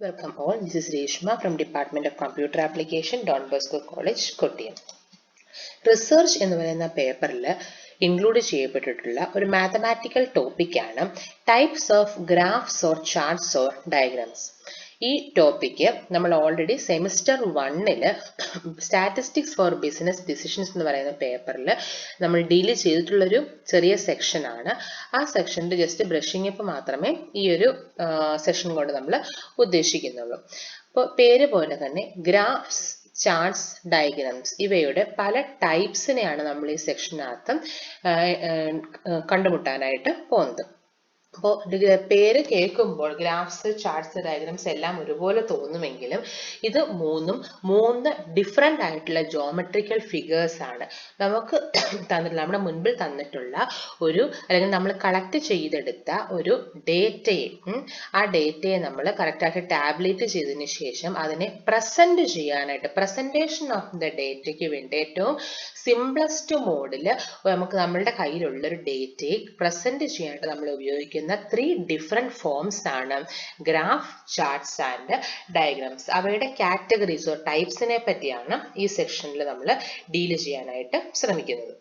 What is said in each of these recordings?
Welcome all. This is Reshma from Department of Computer Application, Don Bosco College, Kottayam. Research എന്ന് പറയുന്ന പേപ്പറിൽ include ചെയ്യപ്പെട്ടിട്ടുള്ള ഒരു mathematical ടോപ്പിക്കാണ് types of graphs or charts or diagrams. ഈ topic നമ്മൾ already semester 1-ൽ സ്റ്റാറ്റിസ്റ്റിക്സ് ഫോർ ബിസിനസ് ഡിസിഷൻസ് എന്ന് പറയുന്ന പേപ്പറിൽ നമ്മൾ ഡീൽ ചെയ്തിട്ടുള്ളൊരു ചെറിയ സെക്ഷനാണ്. ആ സെക്ഷൻ്റെ ജസ്റ്റ് ബ്രഷിംഗ് അപ്പ് മാത്രമേ ഈ ഒരു സെഷൻ കൊണ്ട് നമ്മൾ ഉദ്ദേശിക്കുന്നുള്ളൂ. അപ്പോൾ പേര് പോലെ തന്നെ ഗ്രാഫ്സ്, ചാർട്ട്സ്, ഡയഗ്രാംസ് ഇവയുടെ പല ടൈപ്സിനെയാണ് നമ്മൾ ഈ സെക്ഷനകത്ത് കണ്ടുമുട്ടാനായിട്ട് പോകുന്നത്. അപ്പോൾ പേര് കേൾക്കുമ്പോൾ ഗ്രാഫ്സ്, ചാർട്ട്സ്, ഡയഗ്രാംസ് എല്ലാം ഒരുപോലെ തോന്നുമെങ്കിലും ഇത് മൂന്ന് ഡിഫറെൻ്റ് ആയിട്ടുള്ള ജോമെട്രിക്കൽ ഫിഗേഴ്സ് ആണ് നമുക്ക് തന്നിട്ടുള്ള, നമ്മുടെ മുൻപിൽ തന്നിട്ടുള്ള ഒരു അല്ലെങ്കിൽ നമ്മൾ കളക്ട് ചെയ്തെടുത്ത ഒരു ഡേറ്റയെ ആ ഡേറ്റയെ നമ്മൾ കറക്റ്റായിട്ട് ടാബ്ലേറ്റ് ചെയ്തതിന് ശേഷം അതിനെ പ്രസന്റ് ചെയ്യാനായിട്ട്, പ്രസന്റേഷൻ ഓഫ് ദ ഡേറ്റയ്ക്ക് വേണ്ടി ഏറ്റവും സിംപ്ലസ്റ്റ് മോഡിൽ നമുക്ക് നമ്മളുടെ കയ്യിലുള്ളൊരു ഡേറ്റയെ പ്രസന്റ് ചെയ്യാനായിട്ട് നമ്മൾ ഉപയോഗിക്കുന്ന 3 ഡിഫറെന്റ് ഫോംസ് ആണ് ഗ്രാഫ്, ചാർട്ട്സ് ആൻഡ് ഡയഗ്രാംസ്. അവയുടെ കാറ്റഗറീസോ ടൈപ്സിനെ പറ്റിയാണ് ഈ സെക്ഷനിൽ നമ്മൾ ഡീൽ ചെയ്യാനായിട്ട് ശ്രമിക്കുന്നത്.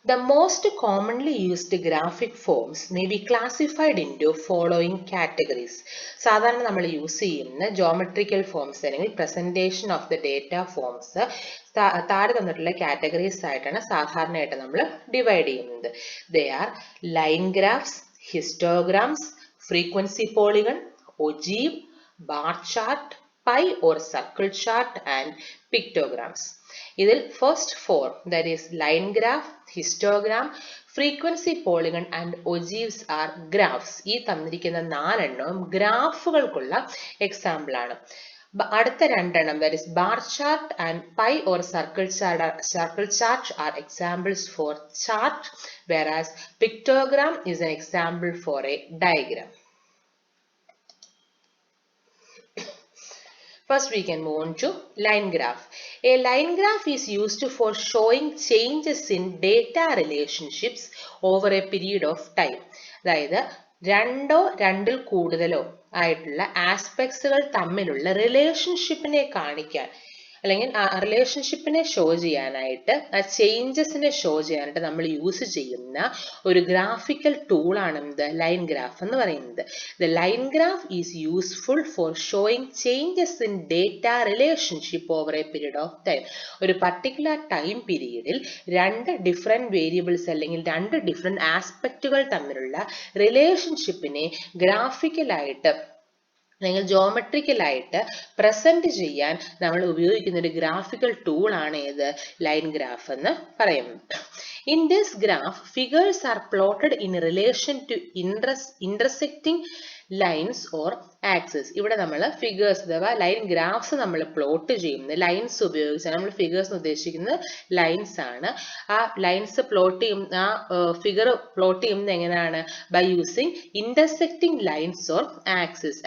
The most commonly used graphic forms may be classified into following categories. സാധാരണ നമ്മൾ യൂസ് ചെയ്യുന്ന ജോമെട്രിക്കൽ ഫോംസ് അല്ലെങ്കിൽ presentation of the data forms താഴെ തന്നിട്ടുള്ള കാറ്റഗറീസ് ആയിട്ടാണ് സാധാരണയായിട്ട് നമ്മൾ ഡിവൈഡ് ചെയ്യുന്നത്. They are line graphs, histograms, frequency polygon, ogive, bar chart, pie or circle chart and pictograms. ഇതിൽ first 4, that is line graph, histogram, frequency polygon and ogives are graphs. ഈ തന്നിരിക്കുന്ന 4 എണ്ണവും ഗ്രാഫുകൾക്കുള്ള എക്സാമ്പിൾ ആണ്. അടുത്ത 2 എണ്ണം, that is bar chart and pie or circle chart are examples for chart, whereas pictogram is an example for a diagram. First we can move on to line graph. A line graph is used for showing changes in data relationships over a period of time. അതായത് രണ്ടിൽ കൂടുതലോ ആയിട്ടുള്ള ആസ്പെക്ട്സുകൾ തമ്മിലുള്ള റിലേഷൻഷിപ്പിനെ കാണിക്കാൻ അല്ലെങ്കിൽ ആ റിലേഷൻഷിപ്പിനെ show ചെയ്യാനായിട്ട്, ആ ചേഞ്ചസിനെ ഷോ ചെയ്യാനായിട്ട് നമ്മൾ യൂസ് ചെയ്യുന്ന ഒരു ഗ്രാഫിക്കൽ ടൂളാണ് ഇത് ലൈൻ ഗ്രാഫ് എന്ന് പറയുന്നത്. The line graph is useful for showing changes in data relationship over A period of time. ഒരു പർട്ടിക്കുലർ ടൈം പീരീഡിൽ 2 ഡിഫറെൻറ്റ് വേരിയബിൾസ് അല്ലെങ്കിൽ 2 ഡിഫറെൻറ്റ് ആസ്പെക്റ്റുകൾ തമ്മിലുള്ള റിലേഷൻഷിപ്പിനെ ഗ്രാഫിക്കലായിട്ട് അല്ലെങ്കിൽ ജോമെട്രിക്കലായിട്ട് പ്രസന്റ് ചെയ്യാൻ നമ്മൾ ഉപയോഗിക്കുന്ന ഒരു ഗ്രാഫിക്കൽ ടൂളാണ് ഏത് ലൈൻ ഗ്രാഫ് എന്ന് പറയുന്നത്. In this graph, figures are plotted in relation to intersecting lines or axes. ഇവിടെ നമ്മൾ ഫിഗേഴ്സ് അഥവാ ലൈൻ ഗ്രാഫ്സ് നമ്മൾ പ്ലോട്ട് ചെയ്യുന്നത് ലൈൻസ് ഉപയോഗിച്ചാണ്. നമ്മൾ ഫിഗേഴ്സ് എന്ന് ലൈൻസ് ആണ്. ആ ലൈൻസ് പ്ലോട്ട് ചെയ്യും, ആ ഫിഗർ പ്ലോട്ട് ചെയ്യുന്നത് എങ്ങനെയാണ്? By using intersecting lines or axis.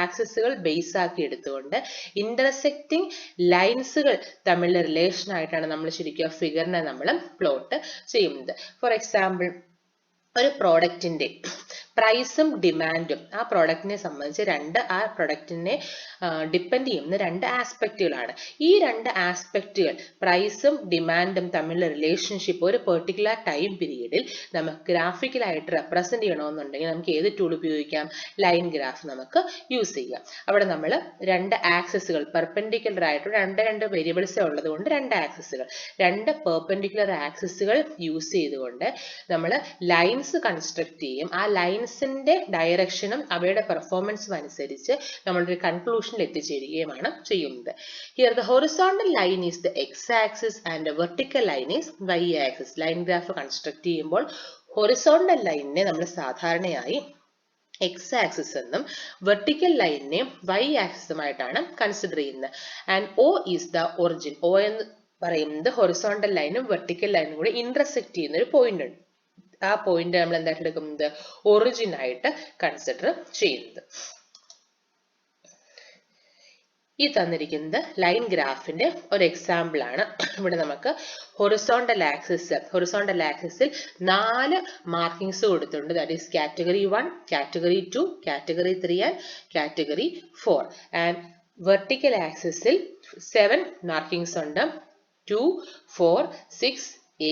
ആക്സിസുകൾ ബേസ് ആക്കി എടുത്തുകൊണ്ട് ഇന്റർസെക്റ്റിംഗ് ലൈൻസുകൾ തമ്മിലുള്ള റിലേഷൻ ആയിട്ടാണ് നമ്മൾ ശരിക്കും ഫിഗറിനെ നമ്മൾ പ്ലോട്ട് ചെയ്യുന്നത്. ഫോർ എക്സാമ്പിൾ, ഒരു പ്രോഡക്റ്റിന്റെ പ്രൈസും ഡിമാൻഡും ആ പ്രോഡക്റ്റിനെ സംബന്ധിച്ച് ആ പ്രോഡക്റ്റിനെ ഡിപ്പെൻഡ് ചെയ്യുന്ന 2 ആസ്പെക്റ്റുകളാണ്. ഈ 2 ആസ്പെക്റ്റുകൾ പ്രൈസും ഡിമാൻഡും തമ്മിലുള്ള റിലേഷൻഷിപ്പ് ഒരു പെർട്ടിക്കുലർ ടൈം പീരീഡിൽ നമുക്ക് ഗ്രാഫിക്കലായിട്ട് റെപ്രസെന്റ് ചെയ്യണമെന്നുണ്ടെങ്കിൽ നമുക്ക് ഏത് ടൂൾ ഉപയോഗിക്കാം? ലൈൻ ഗ്രാഫ് നമുക്ക് യൂസ് ചെയ്യാം. അവിടെ നമ്മൾ 2 ആക്സിസുകൾ പെർപെൻഡിക്കുലർ ആയിട്ട് 2 വേരിയബിൾസേ ഉള്ളത് കൊണ്ട് 2 ആക്സിസുകൾ, 2 പെർപെൻഡിക്കുലർ ആക്സിസുകൾ യൂസ് ചെയ്തുകൊണ്ട് നമ്മൾ ലൈൻസ് കൺസ്ട്രക്ട് ചെയ്യും. ആ ലൈൻസിന്റെ ഡയറക്ഷനും അവയുടെ പെർഫോമൻസും അനുസരിച്ച് നമ്മളൊരു കൺക്ലൂഷനിൽ എത്തിച്ചേരുകയുമാണ് ചെയ്യുന്നത്. Here the horizontal line is the X axis and vertical line is Y axis. Line graph construct ചെയ്യുമ്പോൾ ഹൊറിസോണ്ടൽ ലൈനിനെ നമ്മൾ സാധാരണയായി എക്സ് ആക്സിസ് എന്നും വെർട്ടിക്കൽ ലൈനിനെ വൈ ആക്സിസുമായിട്ടാണ് കൺസിഡർ ചെയ്യുന്നത്. And O is the origin. O എന്ന് പറയുന്നത് ഹൊറിസോണ്ടൽ ലൈനും വെർട്ടിക്കൽ ലൈനും കൂടി ഇന്റർസെക്ട് ചെയ്യുന്ന ഒരു പോയിന്റ് ഉണ്ട്. ആ പോയിന്റ് നമ്മൾ എന്തായിട്ട് എടുക്കുന്നത്? ഒറിജിൻ ആയിട്ട് കൺസിഡർ ചെയ്യുന്നത്. ഈ തന്നിരിക്കുന്നത് ലൈൻ ഗ്രാഫിന്റെ ഒരു എക്സാമ്പിൾ ആണ്. ഇവിടെ നമുക്ക് ഹൊറിസോണ്ടൽ ആക്സിസിൽ 4 മാർക്കിങ്സ് കൊടുത്തിട്ടുണ്ട്. That is category 1, category 2, category 3 and category 4. And vertical ആക്സിസിൽ 7 മാർക്കിങ്സ് ഉണ്ട്. 2, 4, 6,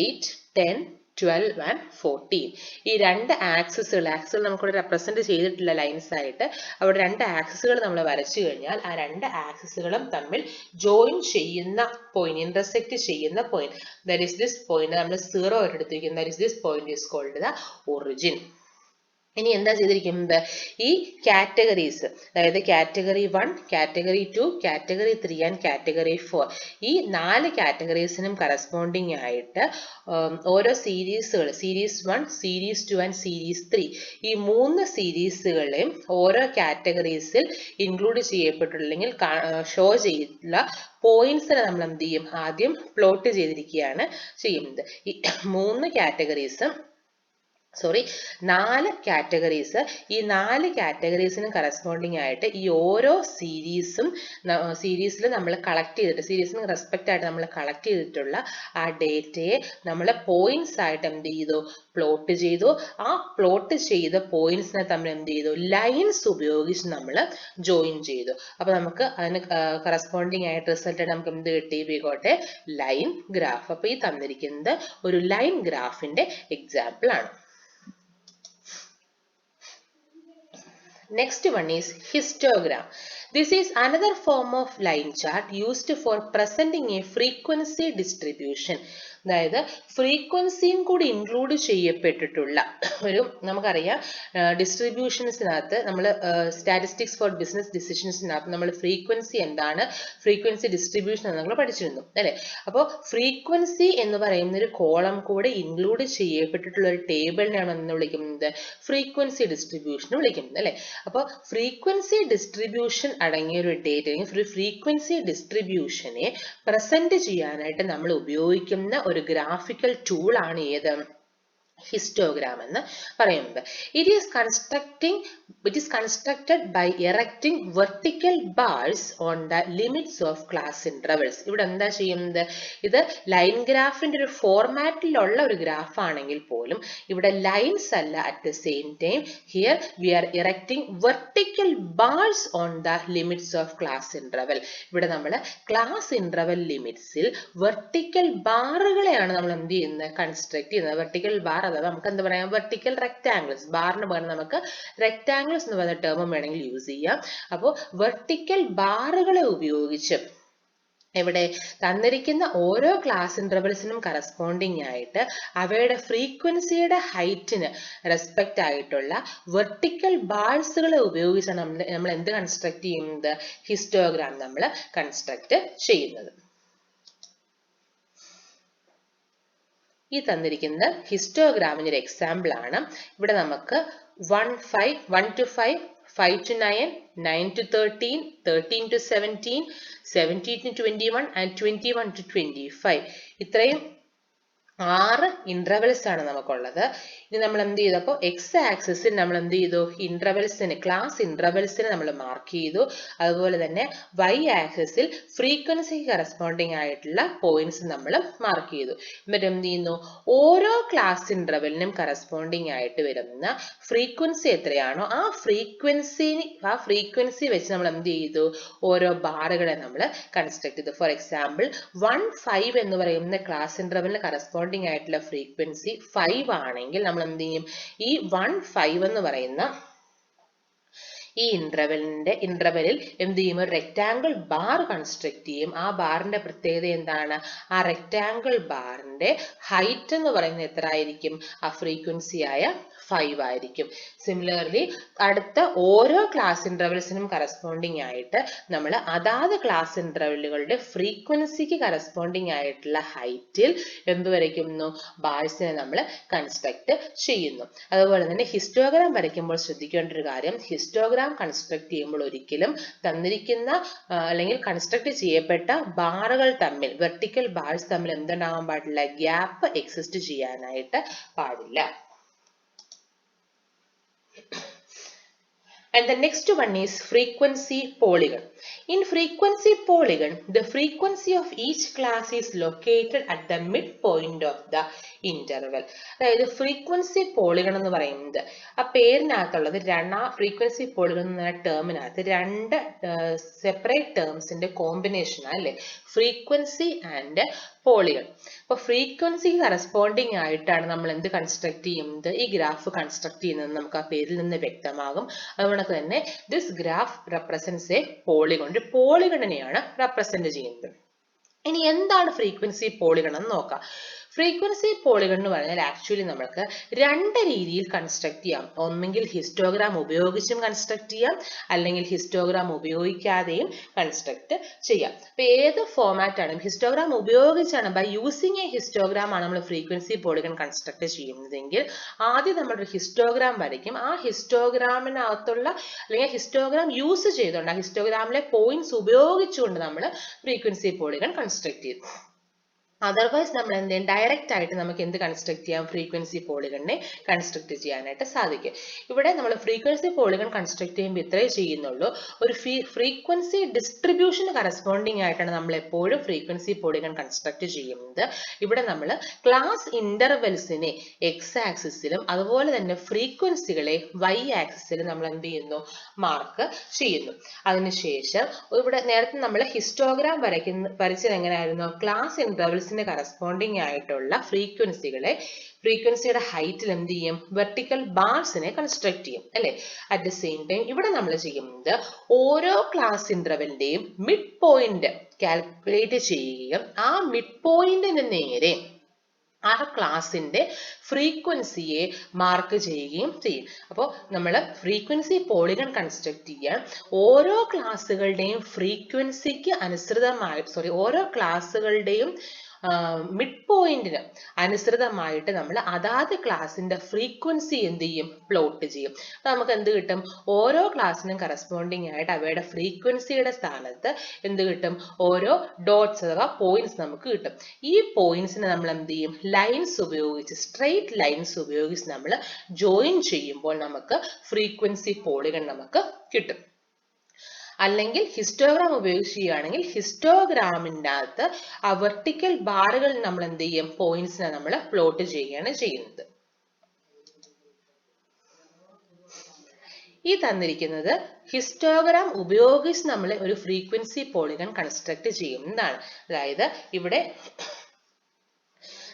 8, 10, 12 and 14. ഈ രണ്ട് ആക്സിസുകൾ നമുക്കിവിടെ റെപ്രസെന്റ് ചെയ്തിട്ടുള്ള ലൈൻസ് ആയിട്ട് അവിടെ രണ്ട് ആക്സിസുകൾ നമ്മൾ വരച്ചു കഴിഞ്ഞാൽ ആ രണ്ട് ആക്സിസുകളും തമ്മിൽ ജോയിൻ ചെയ്യുന്ന പോയിന്റ്, ഇന്റർസെക്ട് ചെയ്യുന്ന point, that is this point നമ്മൾ 0 ആയിട്ട് എടുത്തിരിക്കുന്നത്. That is this point is called the origin. ഇനി എന്താ ചെയ്തിരിക്കുന്നത്, ഈ കാറ്റഗറീസ്, അതായത് category 1, category 2, category 3 and category 4, ഈ 4 കാറ്റഗറീസിനും കറസ്പോണ്ടിങ് ആയിട്ട് ഓരോ സീരീസുകൾ, സീരീസ് 1, സീരീസ് 2 ആൻഡ് സീരീസ് 3, ഈ 3 സീരീസുകളെയും ഓരോ കാറ്റഗറീസിൽ ഇൻക്ലൂഡ് ചെയ്യപ്പെട്ടുള്ള അല്ലെങ്കിൽ ഷോ ചെയ്തിട്ടുള്ള പോയിന്റ്സിനെ നമ്മൾ എന്ത് ചെയ്യും, ആദ്യം പ്ലോട്ട് ചെയ്തിരിക്കുകയാണ് ചെയ്യുന്നത്. ഈ 3 കാറ്റഗറീസും 4 കാറ്റഗറീസ്, ഈ 4 കാറ്റഗറീസിനും കറസ്പോണ്ടിങ് ആയിട്ട് ഈ ഓരോ സീരീസിൽ നമ്മൾ കളക്ട് ചെയ്തിട്ട്, സീരീസിന് റെസ്പെക്റ്റ് ആയിട്ട് നമ്മൾ കളക്ട് ചെയ്തിട്ടുള്ള ആ ഡേറ്റയെ നമ്മൾ പോയിന്റ്സ് ആയിട്ട് എന്ത് ചെയ്തു, പ്ലോട്ട് ചെയ്തു. ആ പ്ലോട്ട് ചെയ്ത പോയിന്റ്സിനെ തമ്മിൽ എന്ത് ചെയ്തു, ലൈൻസ് ഉപയോഗിച്ച് നമ്മൾ ജോയിൻ ചെയ്തു. അപ്പൊ നമുക്ക് അതിന് കറസ്പോണ്ടിങ് ആയിട്ട് റിസൾട്ട് നമുക്ക് എന്ത് കിട്ടി, we got A line graph. അപ്പൊ ഈ തന്നിരിക്കുന്നത് ഒരു ലൈൻ ഗ്രാഫിന്റെ എക്സാമ്പിൾ ആണ്. Next one is histogram. This is another form of line chart used for presenting a frequency distribution. അതായത് ഫ്രീക്വൻസിയും കൂടി ഇൻക്ലൂഡ് ചെയ്യപ്പെട്ടിട്ടുള്ള ഒരു, നമുക്കറിയാം ഡിസ്ട്രിബ്യൂഷൻസിനകത്ത് നമ്മൾ സ്റ്റാറ്റിസ്റ്റിക്സ് ഫോർ ബിസിനസ് ഡിസിഷൻസിനകത്ത് നമ്മൾ ഫ്രീക്വൻസി എന്താണ്, ഫ്രീക്വൻസി ഡിസ്ട്രിബ്യൂഷൻ എന്ന് നമ്മൾ പഠിച്ചിരുന്നു അല്ലെ. അപ്പോൾ ഫ്രീക്വൻസി എന്ന് പറയുന്ന ഒരു കോളം കൂടെ ഇൻക്ലൂഡ് ചെയ്യപ്പെട്ടിട്ടുള്ള ഒരു ടേബിളിനെയാണ് എന്ന് വിളിക്കുന്നത്, ഫ്രീക്വൻസി ഡിസ്ട്രിബ്യൂഷൻ വിളിക്കുന്നത് അല്ലെ. അപ്പോൾ ഫ്രീക്വൻസി ഡിസ്ട്രിബ്യൂഷൻ അടങ്ങിയ ഒരു ഡേറ്റ അല്ലെങ്കിൽ ഒരു ഫ്രീക്വൻസി ഡിസ്ട്രിബ്യൂഷനെ പ്രസന്റ് ചെയ്യാനായിട്ട് നമ്മൾ ഉപയോഗിക്കുന്ന ഒരു ഗ്രാഫിക്കൽ ടൂൾ ആണ് ഏത്, histogram എന്ന് പറയുന്നത്. It is constructed by erecting vertical bars on the limits of class intervals. ഇവിടെ എന്താ ചെയ്യുന്നത്, ഇത് ലൈൻ ഗ്രാഫിന്റെ ഒരു ഫോർമാറ്റിലുള്ള ഒരു ഗ്രാഫ് ആണെങ്കിൽ പോലും ഇവിടെ ലൈൻസ് അല്ല, at the same time here we are erecting vertical bars on the limits of class interval. ഇവിടെ നമ്മൾ ക്ലാസ് ഇന്റർവൽ ലിമിറ്റ്സിൽ വെർട്ടിക്കൽ ബാറുകളെയാണ് നമ്മൾ എന്ത് ചെയ്യുന്നത്, കൺസ്ട്രക്ട് ചെയ്യുന്നത്. വെർട്ടിക്കൽ ബാർ അതായത് നമുക്ക് എന്താ പറയാം, വെർട്ടിക്കൽ റെക്ടാംഗിൾസ്, ബാറിന് പകരം നമുക്ക് റെക്ടാംഗിൾസ് എന്ന് പറയുന്ന ടേമും വേണമെങ്കിൽ യൂസ് ചെയ്യാം. അപ്പോൾ വെർട്ടിക്കൽ ബാറുകളെ ഉപയോഗിച്ച് ഇവിടെ തന്നിരിക്കുന്ന ഓരോ ക്ലാസ് ഇന്റർവൽസിനും കറസ്പോണ്ടിങ് ആയിട്ട് അവയുടെ ഫ്രീക്വൻസിയുടെ ഹൈറ്റിന് റെസ്പെക്റ്റ് ആയിട്ടുള്ള വെർട്ടിക്കൽ ബാർസുകളെ ഉപയോഗിച്ചാണ് നമ്മൾ എന്ത് കൺസ്ട്രക്ട് ചെയ്യുന്നത്, ഹിസ്റ്റോഗ്രാം നമ്മൾ കൺസ്ട്രക്ട് ചെയ്യുന്നത്. ഈ തന്നിരിക്കുന്നത് ഹിസ്റ്റോഗ്രാമിന്റെ ഒരു എക്സാമ്പിൾ ആണ്. ഇവിടെ നമുക്ക് 1 to 5, 5 to 9, 9 to 13, 13 to 17, 17 to 21 and 21 to 25 ഇത്രയും 6 ഇന്റർവെൽസ് ആണ് നമുക്കുള്ളത്. ഇനി നമ്മൾ എന്ത് ചെയ്തു, അപ്പോൾ എക്സ് ആക്സിസിൽ നമ്മൾ എന്ത് ചെയ്തു, ഇന്റർവെൽസിന്, ക്ലാസ് ഇന്റർവെൽസിന് നമ്മൾ മാർക്ക് ചെയ്തു. അതുപോലെ തന്നെ വൈ ആക്സിസിൽ ഫ്രീക്വൻസിക്ക് കറസ്പോണ്ടിങ് ആയിട്ടുള്ള പോയിന്റ്സ് നമ്മൾ മാർക്ക് ചെയ്തു. എന്നിട്ട് എന്ത് ചെയ്യുന്നു, ഓരോ ക്ലാസ് ഇന്റർവെലിനും കറസ്പോണ്ടിങ് ആയിട്ട് വരുന്ന ഫ്രീക്വൻസി എത്രയാണോ ആ ഫ്രീക്വൻസി വെച്ച് നമ്മൾ എന്ത് ചെയ്തു, ഓരോ ബാറുകളെ നമ്മൾ കൺസ്ട്രക്ട് ചെയ്തു. ഫോർ എക്സാമ്പിൾ 1, 5 എന്ന് പറയുന്ന ക്ലാസ് ഇന്റർവെലിന് കറസ്പോണ്ടിങ് ആയിട്ടുള്ള ഫ്രീക്വൻസി 5 ആണെങ്കിൽ നമ്മൾ എന്ത് ചെയ്യും, ഈ 1, 5 എന്ന് പറയുന്ന ഈ ഇന്റർവെലിൽ എന്ത് ചെയ്യും, ഒരു റെക്ടാംഗിൾ ബാർ കൺസ്ട്രക്ട് ചെയ്യും. ആ ബാറിന്റെ പ്രത്യേകത എന്താണ്, ആ റെക്ടാംഗിൾ ബാറിന്റെ ഹൈറ്റ് എന്ന് പറയുന്നത് എത്ര ആയിരിക്കും, ആ ഫ്രീക്വൻസി ആയ 5 ആയിരിക്കും. സിമിലർലി അടുത്ത ഓരോ ക്ലാസ് ഇന്റർവെൽസിനും കറസ്പോണ്ടിങ് ആയിട്ട് നമ്മൾ അതാത് ക്ലാസ് ഇന്റർവെല്ലുകളുടെ ഫ്രീക്വൻസിക്ക് കറസ്പോണ്ടിങ് ആയിട്ടുള്ള ഹൈറ്റിൽ എന്ത് വരയ്ക്കുന്നു, ബാർസിനെ നമ്മൾ കൺസ്ട്രക്ട് ചെയ്യുന്നു. അതുപോലെ തന്നെ ഹിസ്റ്റോഗ്രാം വരയ്ക്കുമ്പോൾ ശ്രദ്ധിക്കേണ്ട ഒരു കാര്യം, ഹിസ്റ്റോഗ്രാം കൺസ്ട്രക്ട് ചെയ്യുമ്പോൾ ഒരിക്കലും തന്നിരിക്കുന്ന അല്ലെങ്കിൽ കൺസ്ട്രക്ട് ചെയ്യപ്പെട്ട ബാറുകൾ തമ്മിൽ, വെർട്ടിക്കൽ ബാർസ് തമ്മിൽ എന്തുണ്ടാകാൻ പാടില്ല, ഗ്യാപ്പ് എക്സിസ്റ്റ് ചെയ്യാനായിട്ട് പാടില്ല. And the next one is frequency polygon. In frequency polygon, the frequency of each class is located at the midpoint of the interval. അതായത് ഫ്രീക്വൻസി പോളിഗൺ എന്ന് പറയുന്നത് ആ പേരിനകത്തുള്ളത് ഫ്രീക്വൻസി പോളിഗൺ എന്ന ടേമിനകത്ത് രണ്ട് സെപ്പറേറ്റ് ടേംസിന്റെ കോമ്പിനേഷൻ അല്ലേ, frequency and polygon. അപ്പോൾ ഫ്രീക്വൻസിക്ക് corresponding ആയിട്ടാണ് നമ്മൾ എന്ത് കൺസ്ട്രക്ട് ചെയ്യുന്നത്, ഈ ഗ്രാഫ് കൺസ്ട്രക്ട് ചെയ്യുന്നത് നമുക്ക് ആ പേരിൽ നിന്ന് വ്യക്തമാകും. അതുകൊണ്ട് തന്നെ this graph represents A polygon, ഒരു പോളിഗണിനെയാണ് റെപ്രസെന്റ് ചെയ്യുന്നത്. ഇനി എന്താണ് ഫ്രീക്വൻസി പോളിഗൺ എന്ന് നോക്കാം. ഫ്രീക്വൻസി പോളിഗൺ എന്ന് പറഞ്ഞാൽ ആക്ച്വലി നമുക്ക് രണ്ട് രീതിയിൽ കൺസ്ട്രക്ട് ചെയ്യാം. ഒന്നെങ്കിൽ ഹിസ്റ്റോഗ്രാം ഉപയോഗിച്ചും കൺസ്ട്രക്ട് ചെയ്യാം, അല്ലെങ്കിൽ ഹിസ്റ്റോഗ്രാം ഉപയോഗിക്കാതെയും കൺസ്ട്രക്ട് ചെയ്യാം. അപ്പൊ ഏത് ഫോമാറ്റ് ആണ്, ഹിസ്റ്റോഗ്രാം ഉപയോഗിച്ചാണ്, ബൈ യൂസിങ് എ ഹിസ്റ്റോഗ്രാം ആണ് നമ്മൾ ഫ്രീക്വൻസി പോളിഗൺ കൺസ്ട്രക്ട് ചെയ്യുന്നതെങ്കിൽ ആദ്യം നമ്മളൊരു ഹിസ്റ്റോഗ്രാം വരയ്ക്കും. ആ ഹിസ്റ്റോഗ്രാമിനകത്തുള്ള അല്ലെങ്കിൽ ഹിസ്റ്റോഗ്രാം യൂസ് ചെയ്തുകൊണ്ട് ആ ഹിസ്റ്റോഗ്രാമിലെ പോയിന്റ്സ് ഉപയോഗിച്ചുകൊണ്ട് നമ്മൾ ഫ്രീക്വൻസി പോളിഗൺ കൺസ്ട്രക്ട് ചെയ്യും. അതർവൈസ് നമ്മൾ എന്ത് ചെയ്യും, ഡയറക്റ്റ് ആയിട്ട് നമുക്ക് എന്ത് കൺസ്ട്രക്ട് ചെയ്യാം, ഫ്രീക്വൻസി പോളിഗണിനെ കൺസ്ട്രക്ട് ചെയ്യാനായിട്ട് സാധിക്കും. ഇവിടെ നമ്മൾ ഫ്രീക്വൻസി പോളിഗൺ കൺസ്ട്രക്ട് ചെയ്യുമ്പോൾ ഇത്രേ ചെയ്യുന്നുള്ളൂ, ഒരു ഫ്രീക്വൻസി ഡിസ്ട്രിബ്യൂഷന് കറസ്പോണ്ടിങ് ആയിട്ടാണ് നമ്മൾ എപ്പോഴും ഫ്രീക്വൻസി പോളിഗൺ കൺസ്ട്രക്ട് ചെയ്യുന്നത്. ഇവിടെ നമ്മൾ ക്ലാസ് ഇന്റർവെൽസിനെ എക്സ് ആക്സിസിലും അതുപോലെ തന്നെ ഫ്രീക്വൻസികളെ വൈ ആക്സിസിലും നമ്മൾ എന്ത് ചെയ്യുന്നു, മാർക്ക് ചെയ്യുന്നു. അതിനുശേഷം ഇവിടെ നേരത്തെ നമ്മൾ ഹിസ്റ്റോഗ്രാം വരച്ചത് എങ്ങനെയായിരുന്നു, ക്ലാസ് ഇന്റർവെൽസിന് കറസ്പോണ്ടിങ് ആയിട്ടുള്ള ഫ്രീക്വൻസിയുടെ ഹൈറ്റിൽ എന്ത് ചെയ്യും, വെർട്ടിക്കൽ ബാർസിനെ കൺസ്ട്രക്ട് ചെയ്യും അല്ലെ. അറ്റ് ദ സെയിം ടൈം ഇവിടെ നമ്മൾ ചെയ്യുന്നത് ഓരോ ക്ലാസ് ഇന്റർവെലിന്റെയും മിഡ് പോയിന്റ് കാൽക്കുലേറ്റ് ചെയ്യുകയും ആ മിഡ് പോയിന്റിന് നേരെ ആ ക്ലാസിന്റെ ഫ്രീക്വൻസിയെ മാർക്ക് ചെയ്യുകയും ചെയ്യും. അപ്പോൾ നമ്മൾ ഫ്രീക്വൻസി പോളിഗൺ കൺസ്ട്രക്ട് ചെയ്യാൻ ഓരോ ക്ലാസ്സുകളുടെയും ഫ്രീക്വൻസിക്ക് ഓരോ ക്ലാസ്സുകളുടെയും മിഡ് പോയിന്റിന് അനുസൃതമായിട്ട് നമ്മൾ അതാത് ക്ലാസിന്റെ ഫ്രീക്വൻസി എന്ത് ചെയ്യും, പ്ലോട്ട് ചെയ്യും. അപ്പൊ നമുക്ക് എന്ത് കിട്ടും, ഓരോ ക്ലാസ്സിനും കറസ്പോണ്ടിങ് ആയിട്ട് അവയുടെ ഫ്രീക്വൻസിയുടെ സ്ഥാനത്ത് എന്ത് കിട്ടും, ഓരോ ഡോട്ട്സ് അഥവാ പോയിന്റ്സ് നമുക്ക് കിട്ടും. ഈ പോയിന്റ്സിനെ നമ്മൾ എന്ത് ചെയ്യും, ലൈൻസ് ഉപയോഗിച്ച്, സ്ട്രെയിറ്റ് ലൈൻസ് ഉപയോഗിച്ച് നമ്മൾ ജോയിൻ ചെയ്യുമ്പോൾ നമുക്ക് ഫ്രീക്വൻസി പോളിഗൺ നമുക്ക് കിട്ടും. അല്ലെങ്കിൽ ഹിസ്റ്റോഗ്രാം ഉപയോഗിച്ച് ചെയ്യുകയാണെങ്കിൽ ഹിസ്റ്റോഗ്രാമിൻ്റെ അകത്ത് ആ വെർട്ടിക്കൽ ബാറുകൾ നമ്മൾ എന്ത് ചെയ്യും, പോയിന്റ്സിനെ നമ്മൾ പ്ലോട്ട് ചെയ്യുകയാണ് ചെയ്യുന്നത്. ഈ തന്നിരിക്കുന്നത് ഹിസ്റ്റോഗ്രാം ഉപയോഗിച്ച് നമ്മൾ ഒരു ഫ്രീക്വൻസി പോളിഗൺ കൺസ്ട്രക്ട് ചെയ്യുന്നതാണ്. അതായത് ഇവിടെ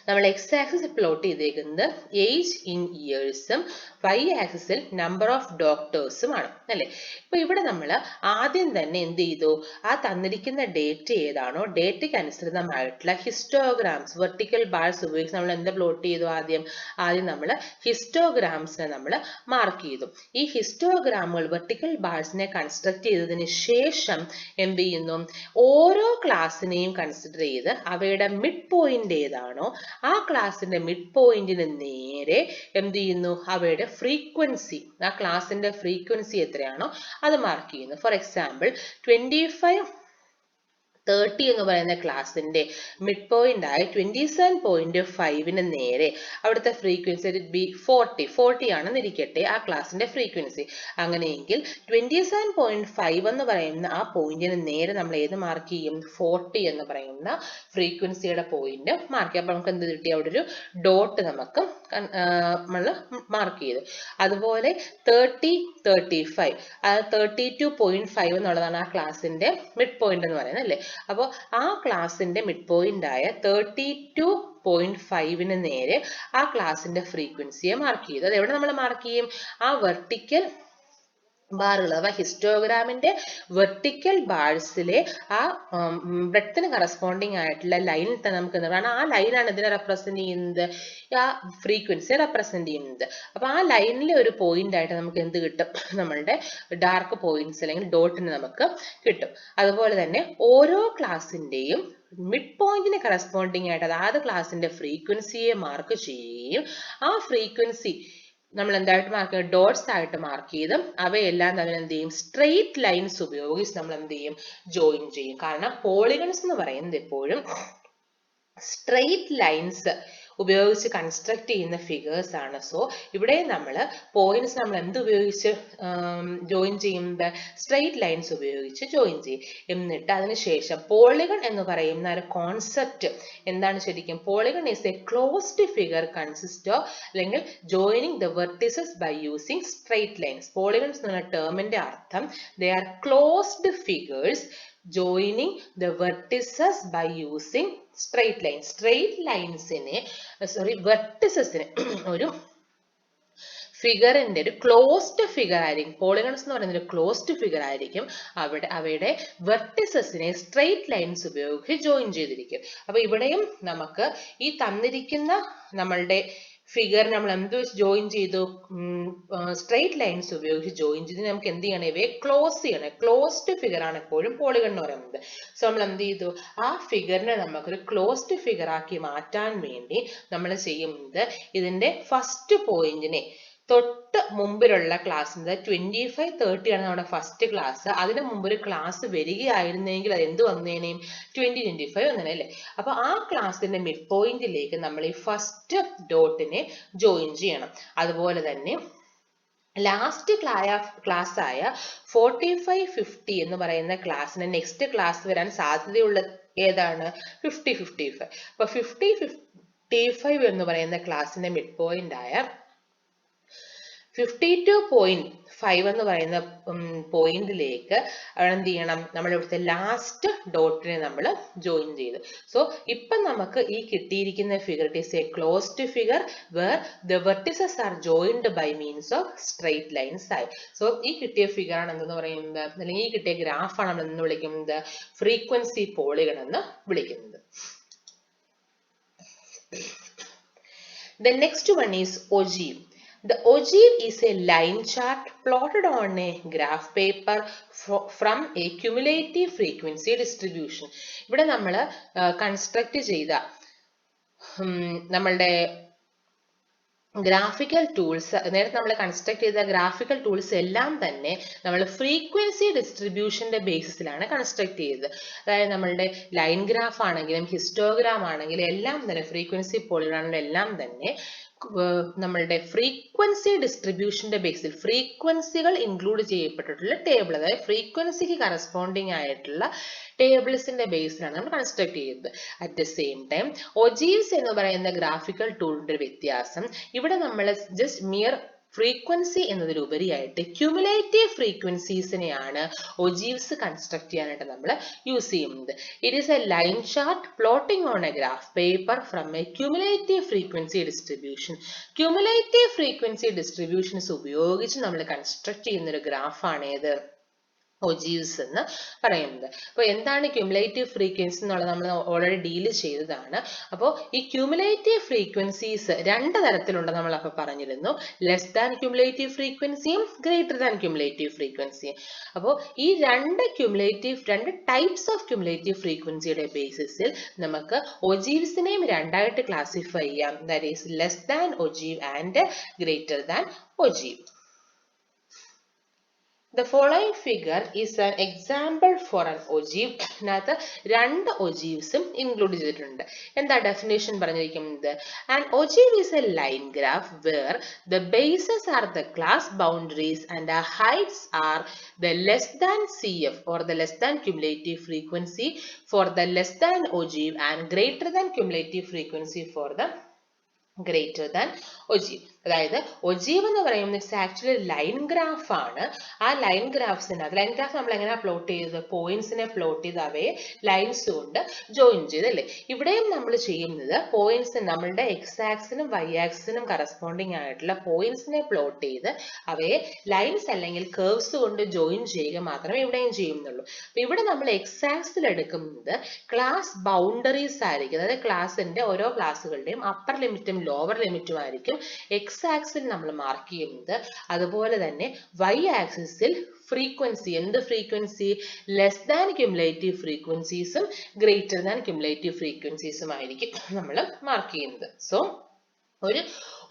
നമ്മൾ എക്സ് ആക്സിസ് പ്ലോട്ട് ചെയ്തേക്കുന്നത് ഏജ് ഇൻ ഇയേഴ്സും വൈ ആക്സിസിൽ നമ്പർ ഓഫ് ഡോക്ടേഴ്സും ആണ് അല്ലെ. ഇപ്പൊ ഇവിടെ നമ്മൾ ആദ്യം തന്നെ എന്ത് ചെയ്തു, ആ തന്നിരിക്കുന്ന ഡേറ്റ ഏതാണോ ഡേറ്റയ്ക്ക് അനുസൃതമായിട്ടുള്ള ഹിസ്റ്റോഗ്രാംസ് വെർട്ടിക്കൽ ബാർസ് ഉപയോഗിച്ച് നമ്മൾ എന്ത് പ്ലോട്ട് ചെയ്തു, ആദ്യം നമ്മൾ ഹിസ്റ്റോഗ്രാംസിനെ നമ്മൾ മാർക്ക് ചെയ്തു. ഈ ഹിസ്റ്റോഗ്രാമുകൾ വെർട്ടിക്കൽ ബാർസിനെ കൺസ്ട്രക്ട് ചെയ്തതിന് ശേഷം എന്ത് ചെയ്യുന്നു, ഓരോ ക്ലാസ്സിനെയും കൺസിഡർ ചെയ്ത് അവയുടെ മിഡ് പോയിന്റ് ഏതാണോ ആ ക്ലാസിന്റെ മിഡ് പോയിന്റിന് നേരെ എന്ത് ചെയ്യുന്നു, അവയുടെ ഫ്രീക്വൻസി, ആ ക്ലാസിന്റെ ഫ്രീക്വൻസി എത്രയാണോ അത് മാർക്ക് ചെയ്യുന്നു. ഫോർ എക്സാമ്പിൾ 25-30 എന്ന് പറയുന്ന ക്ലാസിന്റെ മിഡ് പോയിന്റ് ആയി 27.5 നേരെ അവിടുത്തെ ഫ്രീക്വൻസി ബി 40 ആണെന്ന് ഇരിക്കട്ടെ ആ ക്ലാസിന്റെ ഫ്രീക്വൻസി. അങ്ങനെയെങ്കിൽ 27.5 എന്ന് പറയുന്ന ആ പോയിന്റിന് നേരെ നമ്മൾ ഏത് മാർക്ക് ചെയ്യും, 40 എന്ന് പറയുന്ന ഫ്രീക്വൻസിയുടെ പോയിന്റ് മാർക്ക് ചെയ്യും. അപ്പൊ നമുക്ക് എന്ത് കിട്ടി, അവിടെ ഒരു ഡോട്ട് നമുക്ക് നമ്മൾ മാർക്ക് ചെയ്തു. അതുപോലെ 30-35 32.5 എന്നുള്ളതാണ് ആ ക്ലാസിന്റെ മിഡ് പോയിന്റ് എന്ന് പറയുന്നത് അല്ലേ. അപ്പോൾ ആ ക്ലാസിന്റെ മിഡ് പോയിന്റ് ആയ 32.5 നേരെ ആ ക്ലാസിന്റെ ഫ്രീക്വൻസിയെ മാർക്ക് ചെയ്തു. അത് എവിടെ നമ്മൾ മാർക്ക് ചെയ്യും, ആ വെർട്ടിക്കൽ ബാറുകൾ അഥവാ ഹിസ്റ്റോഗ്രാമിന്റെ വെർട്ടിക്കൽ ബാർസിലെ ആ ബ്രെഡ്ത്തിന് കറസ്പോണ്ടിങ് ആയിട്ടുള്ള ലൈനിൽ തന്നെ നമുക്ക് കാരണം ആ ലൈനാണ് ഇതിനെ റെപ്രസെന്റ് ചെയ്യുന്നത്, ആ ഫ്രീക്വൻസിയെ റെപ്രസെന്റ് ചെയ്യുന്നത്. അപ്പൊ ആ ലൈനിലെ ഒരു പോയിന്റ് ആയിട്ട് നമുക്ക് എന്ത് കിട്ടും, നമ്മളുടെ ഡാർക്ക് പോയിന്റ്സ് അല്ലെങ്കിൽ ഡോട്ടിന് നമുക്ക് കിട്ടും. അതുപോലെ തന്നെ ഓരോ ക്ലാസിന്റെയും മിഡ് പോയിന്റിന് കറസ്പോണ്ടിങ് ആയിട്ട് അതാത് ക്ലാസിന്റെ ഫ്രീക്വൻസിയെ മാർക്ക് ചെയ്യുകയും ആ ഫ്രീക്വൻസി നമ്മൾ എന്തായിട്ട് മാർക്ക് ചെയ്യും, ഡോട്ട്സ് ആയിട്ട് മാർക്ക് ചെയ്ത് അവയെല്ലാം തമ്മിൽ എന്ത് ചെയ്യും, സ്ട്രെയിറ്റ് ലൈൻസ് ഉപയോഗിച്ച് നമ്മൾ എന്ത് ചെയ്യും, ജോയിൻ ചെയ്യും. കാരണം പോളിഗൺസ് എന്ന് പറയുന്നത് എപ്പോഴും സ്ട്രെയിറ്റ് ലൈൻസ് ഉപയോഗിച്ച് കൺസ്ട്രക്ട് ചെയ്യുന്ന ഫിഗേഴ്സ് ആണ്. സോ ഇവിടെ നമ്മൾ പോയിന്റ്സ് നമ്മൾ എന്ത് ഉപയോഗിച്ച് ജോയിൻ ചെയ്യുന്നത്? സ്ട്രെയിറ്റ് ലൈൻസ് ഉപയോഗിച്ച് ജോയിൻ ചെയ്യും. എന്നിട്ട് അതിനുശേഷം പോളിഗൺ എന്ന് പറയുന്ന ഒരു കോൺസെപ്റ്റ് എന്താണ് ശരിക്കും? Polygon is a closed figure consist of അല്ലെങ്കിൽ joining the vertices by using straight lines. Polygons എന്ന ടേമിന്റെ അർത്ഥം they are closed figures joining the vertices by using straight lines. Straight lines verticesനെ ഒരു ഫിഗറിന്റെ ഒരു ക്ലോസ്ഡ് ഫിഗർ ആയിരിക്കും. പോളിഗൺസ് എന്ന് പറയുന്നത് ഒരു ക്ലോസ്ഡ് ഫിഗർ ആയിരിക്കും. അവയുടെ വെർട്ടിസസിനെ സ്ട്രെയിറ്റ് ലൈൻസ് ഉപയോഗിച്ച് ജോയിൻ ചെയ്തിരിക്കും. അപ്പൊ ഇവിടെയും നമുക്ക് ഈ തന്നിരിക്കുന്ന നമ്മളുടെ ഫിഗർ നമ്മൾ എന്ത് ജോയിൻ ചെയ്തു? സ്ട്രെയിറ്റ് ലൈൻസ് ഉപയോഗിച്ച് ജോയിൻ ചെയ്ത് നമുക്ക് എന്ത് ചെയ്യണം? ഇവയെ ക്ലോസ് ചെയ്യണം. ക്ലോസ്ഡ് ഫിഗർ ആണ് എപ്പോഴും പോളിഗൺ എന്ന് പറയുന്നത്. സോ നമ്മൾ എന്ത് ചെയ്തു? ആ ഫിഗറിനെ നമുക്കൊരു ക്ലോസ്ഡ് ഫിഗർ ആക്കി മാറ്റാൻ വേണ്ടി നമ്മൾ ചെയ്യുന്നത് ഇതിന്റെ ഫസ്റ്റ് പോയിന്റിനെ തൊട്ട് മുമ്പിലുള്ള ക്ലാസ്സിന്റെ 25-30 ആണ് നമ്മുടെ ഫസ്റ്റ് ക്ലാസ്. അതിന് മുമ്പ് ഒരു ക്ലാസ് വരികയായിരുന്നെങ്കിൽ അത് എന്ത് വന്നേനേയും 20-25 വന്നേനെ അല്ലേ? അപ്പൊ ആ ക്ലാസ്സിന്റെ മിഡ് പോയിന്റിലേക്ക് നമ്മൾ ഈ ഫസ്റ്റ് ഡോട്ടിനെ ജോയിൻ ചെയ്യണം. അതുപോലെ തന്നെ ലാസ്റ്റ് ക്ലാസ് ആയ 45-50 എന്ന് പറയുന്ന ക്ലാസ്സിന് നെക്സ്റ്റ് ക്ലാസ് വരാൻ സാധ്യതയുള്ള ഏതാണ്? 50-55. അപ്പൊ 50-55 എന്ന് പറയുന്ന ക്ലാസ്സിന്റെ മിഡ് പോയിന്റ് ആയ 52.5 എന്ന് പറയുന്ന പോയിന്റിലേക്ക് എന്ത് ചെയ്യണം? നമ്മൾ ഇവിടുത്തെ ലാസ്റ്റ് ഡോട്ടിനെ നമ്മൾ ജോയിൻ ചെയ്തു. സോ ഇപ്പൊ നമുക്ക് ഈ കിട്ടിയിരിക്കുന്ന figure it is a closed figure where the vertices are joined by means of straight lines ആയി. സോ ഈ കിട്ടിയ ഫിഗർ ആണ് എന്തെന്ന് പറയുന്നത്, അല്ലെങ്കിൽ ഈ കിട്ടിയ ഗ്രാഫാണ് നമ്മൾ എന്ന് വിളിക്കുന്നത് ഫ്രീക്വൻസി പോളിഗൺ എന്ന് വിളിക്കുന്നത്. The next one is ogive. The ogive is a line chart plotted on a graph paper from a cumulative frequency distribution. ഇവിടെ നമ്മൾ കൺസ്ട്രക്ട് ചെയ്ത നമ്മളുടെ ഗ്രാഫിക്കൽ ടൂൾസ്, നേരത്തെ നമ്മൾ കൺസ്ട്രക്ട് ചെയ്ത ഗ്രാഫിക്കൽ ടൂൾസ് എല്ലാം തന്നെ നമ്മൾ ഫ്രീക്വൻസി ഡിസ്ട്രിബ്യൂഷന്റെ ബേസിസിലാണ് കൺസ്ട്രക്ട് ചെയ്തത്. അതായത് നമ്മളുടെ ലൈൻ ഗ്രാഫ് ആണെങ്കിലും ഹിസ്റ്റോഗ്രാം ആണെങ്കിലും എല്ലാം തന്നെ ഫ്രീക്വൻസി പോളിഗണുകൾ എല്ലാം തന്നെ നമ്മളുടെ ഫ്രീക്വൻസി ഡിസ്ട്രിബ്യൂഷന്റെ ബേസിൽ ഫ്രീക്വൻസികൾ ഇൻക്ലൂഡ് ചെയ്യപ്പെട്ടിട്ടുള്ള ടേബിൾ, അതായത് ഫ്രീക്വൻസിക്ക് കറസ്പോണ്ടിങ് ആയിട്ടുള്ള ടേബിൾസിന്റെ ബേസിലാണ് നമ്മൾ കൺസ്ട്രക്ട് ചെയ്യുന്നത്. At the same time ogives എന്ന് പറയുന്ന ഗ്രാഫിക്കൽ ടൂളിന്റെ വ്യത്യാസം, ഇവിടെ നമ്മൾ ജസ്റ്റ് മിയർ ഫ്രീക്വൻസി എന്നതിലുപരിയായിട്ട് ക്യുമുലേറ്റീവ് ഫ്രീക്വൻസീസിനെയാണ് ഒജീവ്സ് കൺസ്ട്രക്ട് ചെയ്യാനായിട്ട് നമ്മൾ യൂസ് ചെയ്യുന്നത്. It is a line chart plotting on a graph paper from a cumulative frequency distribution. Cumulative frequency distributions ഉപയോഗിച്ച് നമ്മൾ കൺസ്ട്രക്ട് ചെയ്യുന്ന ഒരു ഗ്രാഫാണ് ഏത്? ഒജീവ്സ് എന്ന് പറയുന്നത്. അപ്പോൾ എന്താണ് ക്യുമുലേറ്റീവ് ഫ്രീക്വൻസി എന്നുള്ളത് നമ്മൾ ഓൾറെഡി ഡീൽ ചെയ്തതാണ്. അപ്പോൾ ഈ ക്യുമുലേറ്റീവ് ഫ്രീക്വൻസീസ് രണ്ട് തരത്തിലുണ്ട് നമ്മൾ അപ്പോൾ പറഞ്ഞിരുന്നു. ലെസ് ദാൻ ക്യുമുലേറ്റീവ് ഫ്രീക്വൻസിയും ഗ്രേറ്റർ ദാൻ ക്യുമുലേറ്റീവ് ഫ്രീക്വൻസിയും. അപ്പോൾ ഈ രണ്ട് ടൈപ്സ് ഓഫ് ക്യുമുലേറ്റീവ് ഫ്രീക്വൻസിയുടെ ബേസിസിൽ നമുക്ക് ഒജീവ്സിനെയും രണ്ടായിട്ട് ക്ലാസിഫൈ ചെയ്യാം. That is less than ogive and greater than ogive. The following figure is an example for an ogive. ഇതിനകത്ത് രണ്ട് ഒജീവ്സും ഇൻക്ലൂഡ് ചെയ്തിട്ടുണ്ട്. എന്താ ഡെഫിനേഷൻ പറഞ്ഞിരിക്കുന്നത്? An ogive is a line graph where the bases are the class boundaries and the heights are the less than CF or the less than cumulative frequency for the less than ogive and greater than cumulative frequency for the greater than ogive. അതായത് ogive എന്ന് പറയുന്നത് it's actually line graph ആണ്. ആ line graph നമ്മൾ എങ്ങനെ plot ചെയ്തത്? പോയിന്റ്സിനെ plot ചെയ്ത് അവയെ ലൈൻസ് കൊണ്ട് ജോയിൻ ചെയ്ത് അല്ലേ? ഇവിടെയും നമ്മൾ ചെയ്യുന്നത് പോയിന്റ്സ് നമ്മളുടെ എക്സ് ആക്സിനും വൈ ആക്സിനും കറസ്പോണ്ടിങ് ആയിട്ടുള്ള പോയിന്റ്സിനെ പ്ലോട്ട് ചെയ്ത് അവയെ ലൈൻസ് അല്ലെങ്കിൽ കർവ്സ് കൊണ്ട് ജോയിൻ ചെയ്യുക മാത്രമേ ഇവിടെയും ചെയ്യുന്നുള്ളൂ. അപ്പൊ ഇവിടെ നമ്മൾ എക്സ് ആക്സിൽ എടുക്കുന്നത് ക്ലാസ് ബൗണ്ടറീസ് ആയിരിക്കും. അതായത് ക്ലാസിന്റെ ഓരോ ക്ലാസ്സുകളുടെയും അപ്പർ ലിമിറ്റും ലോവർ ലിമിറ്റും ആയിരിക്കും എക്സ് ആക്സിൽ നമ്മൾ മാർക്ക് ചെയ്യുന്നത്. അതുപോലെ തന്നെ വൈ ആക്സിസിൽ ഫ്രീക്വൻസി, എന്ത് ഫ്രീക്വൻസി? ലെസ് ദാൻ ക്യുമുലേറ്റീവ് ഫ്രീക്വൻസീസും ഗ്രേറ്റർ ദാൻ ക്യുമുലേറ്റീവ് ഫ്രീക്വൻസീസും ആയിരിക്കും നമ്മൾ മാർക്ക് ചെയ്യുന്നത്. സോ ഒരു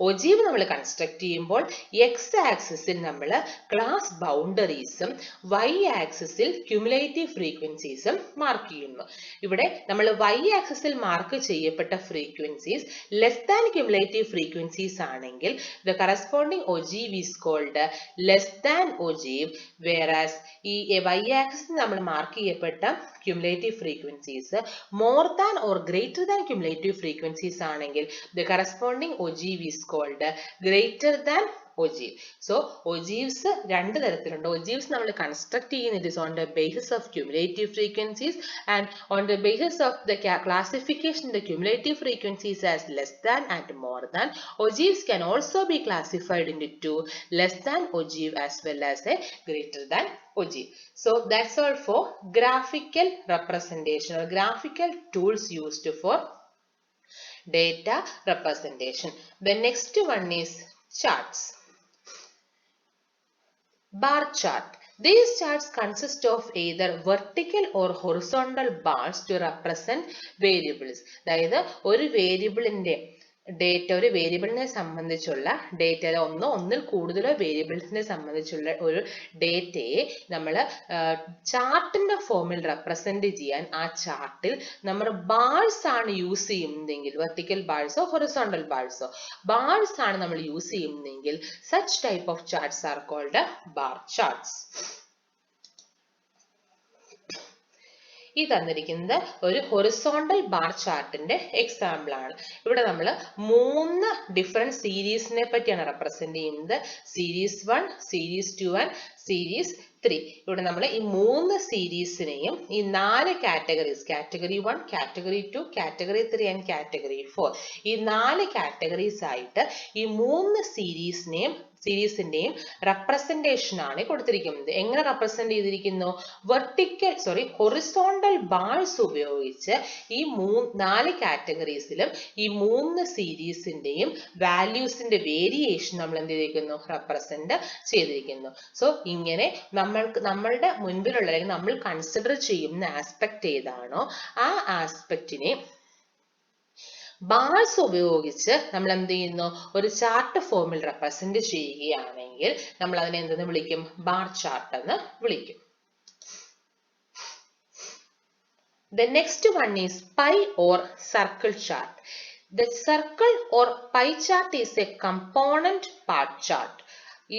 ഒജീവ് നമ്മൾ കൺസ്ട്രക്ട് ചെയ്യുമ്പോൾ എക്സ് ആക്സിസിൽ നമ്മൾ ക്ലാസ് ബൗണ്ടറീസും വൈ ആക്സിസിൽ ക്യുമുലേറ്റീവ് ഫ്രീക്വൻസീസും മാർക്ക് ചെയ്യുന്നു. ഇവിടെ നമ്മൾ വൈ ആക്സിസിൽ മാർക്ക് ചെയ്യപ്പെട്ട frequencies less than cumulative frequencies ആണെങ്കിൽ the corresponding ogive is called less than ogive, whereas ഈ y axis നമ്മൾ മാർക്ക് ചെയ്യപ്പെട്ട cumulative frequencies more than or greater than cumulative frequencies ആണെങ്കിൽ the corresponding ogive is called greater than ogive. So ogives രണ്ട് തരത്തിലുണ്ട്. ogives നമ്മൾ construct ചെയ്യുന്നത് is on the basis of cumulative frequencies and on the basis of the classification the cumulative frequencies as less than and more than. Ogives can also be classified into two, less than ogive as well as a greater than ogive. So that's all for graphical representation or graphical tools used for data representation. The next one is charts. Bar chart. These charts consist of either vertical or horizontal bars to represent variables. അതായത് ഒരു വേരിയബിളിന്റെ data, ഒരു വേരിയബിളിനെ സംബന്ധിച്ചുള്ള data, ഒന്നിൽ കൂടുതലോ വേരിയബിൾസിനെ സംബന്ധിച്ചുള്ള ഒരു ഡേറ്റയെ നമ്മൾ ചാർട്ടിന്റെ ഫോമിൽ റെപ്രസെന്റ് ചെയ്യാൻ ആ ചാർട്ടിൽ നമ്മൾ ബാർസ് ആണ് യൂസ് ചെയ്യുന്നതെങ്കിൽ, വെർട്ടിക്കൽ ബാർസോ ഹൊറിസോണ്ടൽ ബാർസോ ബാർസ് ആണ് നമ്മൾ യൂസ് ചെയ്യുന്നതെങ്കിൽ such type of charts are called bar charts. ഈ തന്നിരിക്കുന്നത് ഒരു ഹൊറിസോണ്ടൽ ബാർ ചാർട്ടിന്റെ എക്സാമ്പിൾ ആണ്. ഇവിടെ നമ്മൾ 3 ഡിഫറെന്റ് സീരീസിനെ പറ്റിയാണ് റെപ്രസെന്റ് ചെയ്യുന്നത്. Series 1, series 2 and series 3. ഇവിടെ നമ്മൾ ഈ 3 സീരീസിനെയും ഈ 4 categories, category 1, category 2, category 3 and category 4, ഈ 4 കാറ്റഗറീസ് ആയിട്ട് ഈ 3 സീരീസിന്റെയും റെപ്രസെന്റേഷൻ ആണ് കൊടുത്തിരിക്കുന്നത്. എങ്ങനെ റെപ്രസെന്റ് ചെയ്തിരിക്കുന്നു? ഹൊറിസോണ്ടൽ ബാർസ് ഉപയോഗിച്ച് ഈ 4 കാറ്റഗറീസിലും ഈ 3 സീരീസിന്റെയും വാല്യൂസിന്റെ വേരിയേഷൻ നമ്മൾ എന്ത് ചെയ്തിരിക്കുന്നു? റെപ്രസെന്റ് ചെയ്തിരിക്കുന്നു. സോ ഇങ്ങനെ നമ്മളുടെ മുൻപിലുള്ള അല്ലെങ്കിൽ നമ്മൾ കൺസിഡർ ചെയ്യുന്ന ആസ്പെക്ട് ഏതാണോ ആ ആസ്പെക്റ്റിനെ ബാർസ് ഉപയോഗിച്ച് നമ്മൾ എന്ത് ചെയ്യുന്നു? ഒരു ചാർട്ട് ഫോമിൽ റെപ്രസെന്റ് ചെയ്യുകയാണെങ്കിൽ നമ്മൾ അതിനെ എന്തെന്ന് വിളിക്കും? ബാർ ചാർട്ട് എന്ന് വിളിക്കും. The next one is pie or circle chart. The circle or pie chart is a component part chart.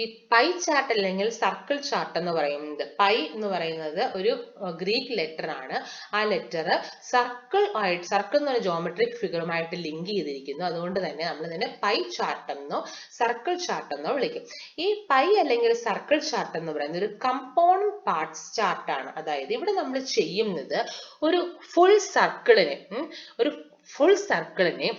ഈ പൈ ചാർട്ട് അല്ലെങ്കിൽ സർക്കിൾ ചാർട്ട് എന്ന് പറയുന്നത്, പൈ എന്ന് പറയുന്നത് ഒരു ഗ്രീക്ക് ലെറ്റർ ആണ്. ആ ലെറ്റർ സർക്കിൾ എന്ന് പറഞ്ഞ ജോമെട്രിക് ഫിഗറുമായിട്ട് ലിങ്ക് ചെയ്തിരിക്കുന്നു. അതുകൊണ്ട് തന്നെ നമ്മൾ ഇതിനെ പൈ ചാർട്ട് എന്നോ സർക്കിൾ ചാർട്ട് എന്നോ വിളിക്കും. ഈ പൈ അല്ലെങ്കിൽ സർക്കിൾ ചാർട്ട് എന്ന് പറയുന്നത് ഒരു കമ്പോണന്റ് പാർട്സ് ചാർട്ടാണ്. അതായത് ഇവിടെ നമ്മൾ ചെയ്യുന്നത് ഒരു ഫുൾ സർക്കിളിനെ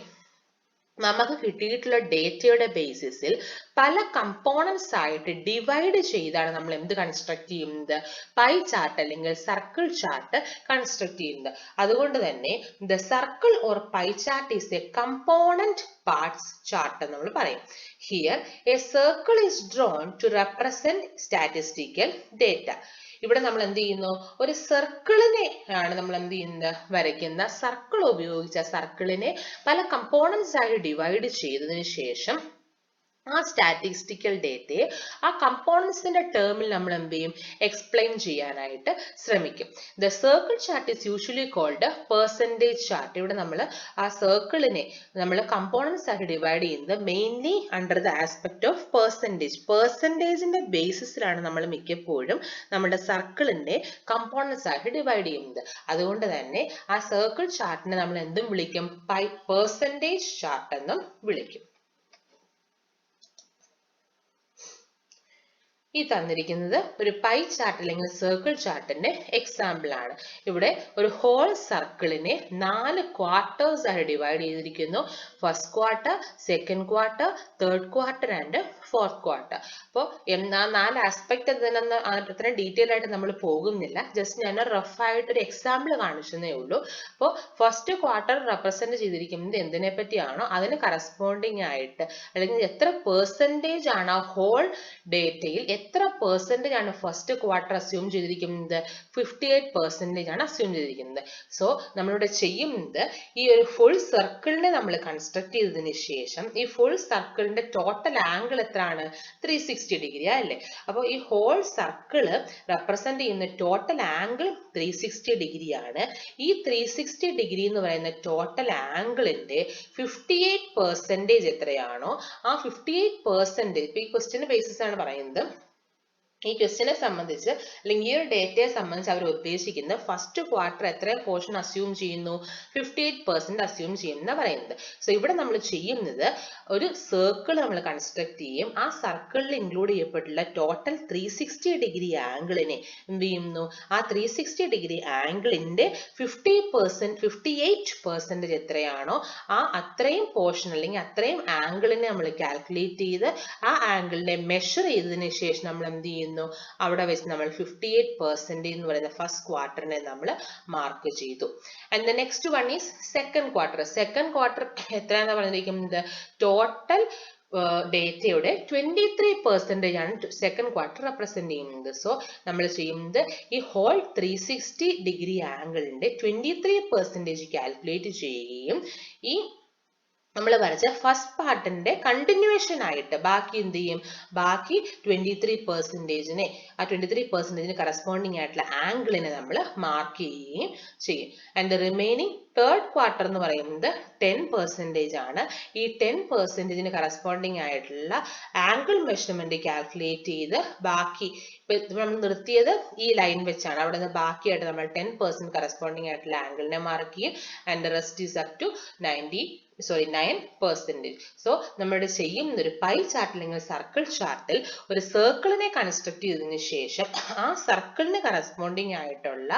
നമുക്ക് കിട്ടിയിട്ടുള്ള ഡേറ്റയുടെ ബേസിസിൽ പല കമ്പോണൻസ് ആയിട്ട് ഡിവൈഡ് ചെയ്താണ് നമ്മൾ എന്ത് കൺസ്ട്രക്ട് ചെയ്യുന്നത്? പൈ ചാർട്ട് അല്ലെങ്കിൽ സർക്കിൾ ചാർട്ട് കൺസ്ട്രക്ട് ചെയ്യുന്നത്. അതുകൊണ്ട് തന്നെ the circle or pie chart is a component parts chart എന്ന് നമ്മൾ പറയും. Here a circle is drawn to represent statistical data. ഇവിടെ നമ്മൾ എന്ത് ചെയ്യുന്നു? ഒരു സർക്കിളിനെ ആണ് നമ്മൾ എന്ത് ചെയ്യുന്നത്? വരയ്ക്കുന്ന. സർക്കിൾ ഉപയോഗിച്ച സർക്കിളിനെ പല കമ്പോണൻസ് ആയി ഡിവൈഡ് ചെയ്തതിനു ശേഷം ആ സ്റ്റാറ്റിസ്റ്റിക്കൽ ഡേറ്റയെ ആ കമ്പോണൻസിന്റെ ടേമിൽ നമ്മൾ എന്ത് ചെയ്യും? എക്സ്പ്ലെയിൻ ചെയ്യാനായിട്ട് ശ്രമിക്കും. The circle chart is usually called percentage chart. ഇവിടെ നമ്മൾ ആ സർക്കിളിനെ നമ്മൾ കമ്പോണൻസ് ആയിട്ട് ഡിവൈഡ് ചെയ്യുന്നത് mainly under the aspect of percentage. പെർസെൻറ്റേജിന്റെ ബേസിസിലാണ് നമ്മൾ മിക്കപ്പോഴും നമ്മുടെ സർക്കിളിന്റെ കമ്പോണൻസ് ആയിട്ട് ഡിവൈഡ് ചെയ്യുന്നത്. അതുകൊണ്ട് തന്നെ ആ സർക്കിൾ ചാർട്ടിനെ നമ്മൾ എന്തും വിളിക്കും? പെർസെൻറ്റേജ് ചാർട്ട് എന്നും വിളിക്കും. ഈ തന്നിരിക്കുന്നത് ഒരു പൈ ചാർട്ട് അല്ലെങ്കിൽ സർക്കിൾ ചാർട്ടിന്റെ എക്സാമ്പിൾ ആണ്. ഇവിടെ ഒരു ഹോൾ സർക്കിളിനെ 4 ക്വാർട്ടേഴ്സ് ആയി ഡിവൈഡ് ചെയ്തിരിക്കുന്നു. First quarter, second quarter, third quarter and fourth quarter. അപ്പോൾ 4 ആസ്പെക്ട് അത്രയും ഡീറ്റെയിൽ ആയിട്ട് നമ്മൾ പോകുന്നില്ല. ജസ്റ്റ് ഞാൻ റഫ് ആയിട്ട് ഒരു എക്സാമ്പിൾ കാണിച്ചതേ ഉള്ളൂ. അപ്പോൾ ഫസ്റ്റ് ക്വാർട്ടർ റെപ്രസെന്റ് ചെയ്തിരിക്കുന്നത് എന്തിനെ പറ്റിയാണോ അതിന് കറസ്പോണ്ടിങ് ആയിട്ട് അല്ലെങ്കിൽ എത്ര പെർസെൻറ്റേജ് ആണ് ആ ഹോൾ ഡേറ്റയിൽ എത്ര പെർസെൻറ്റേജ് ആണ് ഫസ്റ്റ് ക്വാർട്ടർ അസ്യൂം ചെയ്തിരിക്കുന്നത്? 58% ആണ് അസ്യൂം ചെയ്തിരിക്കുന്നത്. സോ നമ്മളിവിടെ ചെയ്യുന്നത് ഈ ഒരു ഫുൾ സർക്കിളിനെ നമ്മൾ കൺസ്ട്രക്ട് ചെയ്തതിന് ശേഷം ഈ ഫുൾ സർക്കിളിന്റെ ടോട്ടൽ ആംഗിൾ എത്രയാണ്? 360 ഡിഗ്രി അല്ലേ? അപ്പോൾ ഈ ഹോൾ സർക്കിള് റെപ്രസെന്റ് ചെയ്യുന്ന ടോട്ടൽ ആംഗിൾ 360 ഡിഗ്രി ആണ്. ഈ 360 ഡിഗ്രി എന്ന് പറയുന്ന ടോട്ടൽ ആംഗിളിന്റെ 58% എത്രയാണോ ആ 58%, ഈ ക്വസ്റ്റ്യൻ ബേസിസ് ആണ് പറയുന്നത്, ഈ ക്വസ്റ്റ്യനെ സംബന്ധിച്ച് അല്ലെങ്കിൽ ഈ ഒരു ഡേറ്റയെ സംബന്ധിച്ച് അവർ ഉദ്ദേശിക്കുന്നത് ഫസ്റ്റ് ക്വാർട്ടർ എത്ര പോർഷൻ അസ്യൂം ചെയ്യുന്നു? 58% അസ്യൂം ചെയ്യുന്ന പറയുന്നത്. സോ ഇവിടെ നമ്മൾ ചെയ്യുന്നത് ഒരു സർക്കിൾ നമ്മൾ കൺസ്ട്രക്ട് ചെയ്യും. ആ സർക്കിളിൽ ഇൻക്ലൂഡ് ചെയ്യപ്പെട്ടുള്ള ടോട്ടൽ 360 ഡിഗ്രി ആംഗിളിനെ എന്ത് ചെയ്യുന്നു? ആ 360 ഡിഗ്രി ആംഗിളിന്റെ 58% എത്രയാണോ ആ അത്രയും പോർഷൻ അല്ലെങ്കിൽ അത്രയും ആംഗിളിനെ നമ്മൾ കാൽക്കുലേറ്റ് ചെയ്ത് ആ ആംഗിളിനെ മെഷർ ചെയ്തതിന് ശേഷം നമ്മൾ എന്ത് ചെയ്യുന്നു? അവിടെ വെച്ച് നമ്മൾ 58% എന്ന് പറയുന്ന ഫസ്റ്റ് ക്വാർട്ടറിനെ നമ്മൾ മാർക്ക് ചെയ്തു. And the next one is second quarter. Second quarter എത്രയാണെന്ന് പറഞ്ഞിരിക്കുന്നത്? ടോട്ടൽ ഡേറ്റയുടെ 23% ആണ് സെക്കൻഡ് ക്വാർട്ടർ റെപ്രസെന്റ് ചെയ്യുന്നത്. സോ നമ്മൾ ചെയ്യുന്നത് ഈ ഹോൾ 360 ഡിഗ്രി ആംഗിളിന്റെ 23% കാൽക്കുലേറ്റ് ചെയ്യുകയും ഈ നമ്മൾ വരച്ച ഫസ്റ്റ് പാർട്ടിന്റെ കണ്ടിന്യൂവേഷൻ ആയിട്ട് ബാക്കി എന്ത് ചെയ്യും? ബാക്കി 23%നെ ആ 23%ന് കറസ്പോണ്ടിങ് ആയിട്ടുള്ള ആംഗിളിനെ നമ്മൾ മാർക്ക് ചെയ്യുകയും ചെയ്യും. And the remaining third quarter എന്ന് പറയുന്നത് 10% ആണ്. ഈ 10%ന് കറസ്പോണ്ടിങ് ആയിട്ടുള്ള ആംഗിൾ മെഷർമെന്റ് കാൽക്കുലേറ്റ് ചെയ്ത് ബാക്കി നമ്മൾ നിർത്തിയത് ഈ ലൈൻ വെച്ചാണ്. അവിടെ നിന്ന് ബാക്കിയായിട്ട് നമ്മൾ 10% കറസ്പോണ്ടിങ് ആയിട്ടുള്ള ആംഗിളിനെ മാർക്ക് ചെയ്യും. And the rest is up to 9%. So നമ്മുടെ ചെയ്യുന്ന ഒരു പൈ ചാർട്ട് അല്ലെങ്കിൽ സർക്കിൾ ചാർട്ടിൽ ഒരു സർക്കിളിനെ കൺസ്ട്രക്ട് ചെയ്തതിനു ശേഷം ആ സർക്കിളിന് കറസ്പോണ്ടിങ് ആയിട്ടുള്ള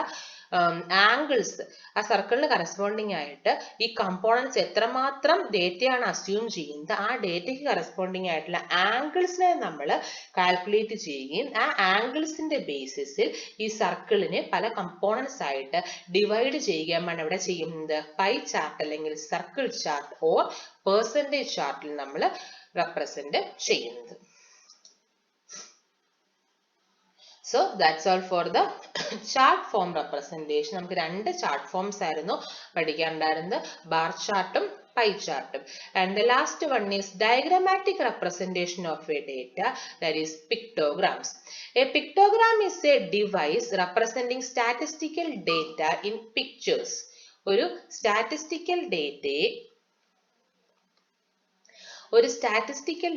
ആംഗിൾസ്, ആ സർക്കിളിന് കറസ്പോണ്ടിങ് ആയിട്ട് ഈ കമ്പോണൻസ് എത്രമാത്രം ഡേറ്റയാണ് അസ്യൂം ചെയ്യുന്നത് ആ ഡേറ്റയ്ക്ക് കറസ്പോണ്ടിങ് ആയിട്ടുള്ള ആംഗിൾസിനെ നമ്മൾ കാൽക്കുലേറ്റ് ചെയ്യുകയും ആ ആംഗിൾസിന്റെ ബേസിസിൽ ഈ സർക്കിളിനെ പല കമ്പോണൻസ് ആയിട്ട് ഡിവൈഡ് ചെയ്യുകയുമാണ് ഇവിടെ ചെയ്യുന്നത് പൈ ചാർട്ട് അല്ലെങ്കിൽ സർക്കിൾ ചാർട്ട് ഓർ പെർസെന്റേജ് ചാർട്ടിൽ നമ്മൾ റെപ്രസെന്റ് ചെയ്യുന്നത്. So that's all for the chart form representation. നമുക്ക് രണ്ട് ചാർട്ട് ഫോംസ് ആയിരുന്നു പഠിക്കാനുണ്ടായിരുന്നത്, ബാർ ചാർട്ടും pie chart. And the last one is diagrammatic representation of a data, that is pictograms. A pictogram is a device representing statistical data in pictures. ഒരു statistical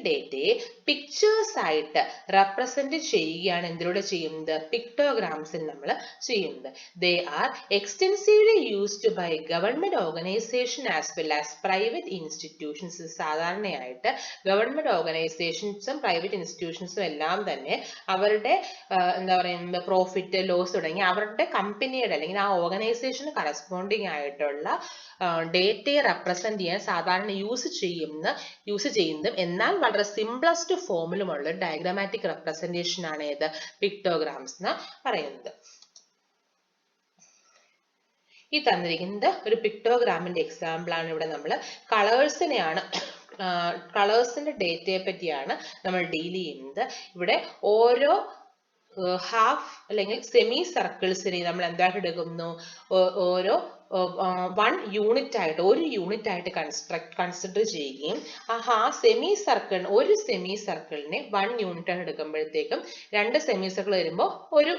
ഡേറ്റയെ pictures ആയിട്ട് represent ചെയ്യുകയാണ് എന്തിലൂടെ ചെയ്യുന്നത്? പിക്ടോഗ്രാംസിൽ നമ്മൾ ചെയ്യുന്നത്. They are extensively used by government organisation as well as private institutions. സാധാരണയായിട്ട് ഗവൺമെന്റ് ഓർഗനൈസേഷൻസും പ്രൈവറ്റ് ഇൻസ്റ്റിറ്റ്യൂഷൻസും എല്ലാം തന്നെ അവരുടെ എന്താ പറയുന്നത് പ്രോഫിറ്റ് ലോസ് തുടങ്ങി അവരുടെ കമ്പനിയുടെ അല്ലെങ്കിൽ ആ ഓർഗനൈസേഷന് കറസ്പോണ്ടിങ് ആയിട്ടുള്ള ഡേറ്റയെ റെപ്രസെന്റ് ചെയ്യാൻ സാധാരണ യൂസ് ചെയ്യുന്നതും എന്നാൽ വളരെ സിംപ്ലസ്റ്റ് ഫോമിലുമുള്ള ഡയഗ്രാമാറ്റിക് റെപ്രസെന്റേഷൻ ആണ് ഏത്? പിക്ടോഗ്രാംസ് എന്ന് പറയുന്നത്. ഈ തന്നിരിക്കുന്നത് ഒരു പിക്ടോഗ്രാമിന്റെ എക്സാമ്പിൾ ആണ്. ഇവിടെ നമ്മൾ കളേഴ്സിന്റെ ഡേറ്റയെ പറ്റിയാണ് നമ്മൾ ഡീൽ ചെയ്യുന്നത്. ഇവിടെ ഓരോ ഹാഫ് അല്ലെങ്കിൽ സെമി സർക്കിൾസിനെ നമ്മൾ എന്തായിട്ട് എടുക്കുന്നു? ഓരോ ഒരു യൂണിറ്റ് ആയിട്ട് കൺസിഡർ ചെയ്യുകയും ഒരു സെമി സർക്കിളിനെ 1 യൂണിറ്റ് ആയിട്ട് എടുക്കുമ്പോഴത്തേക്കും 2 സെമി സർക്കിൾ വരുമ്പോൾ ഒരു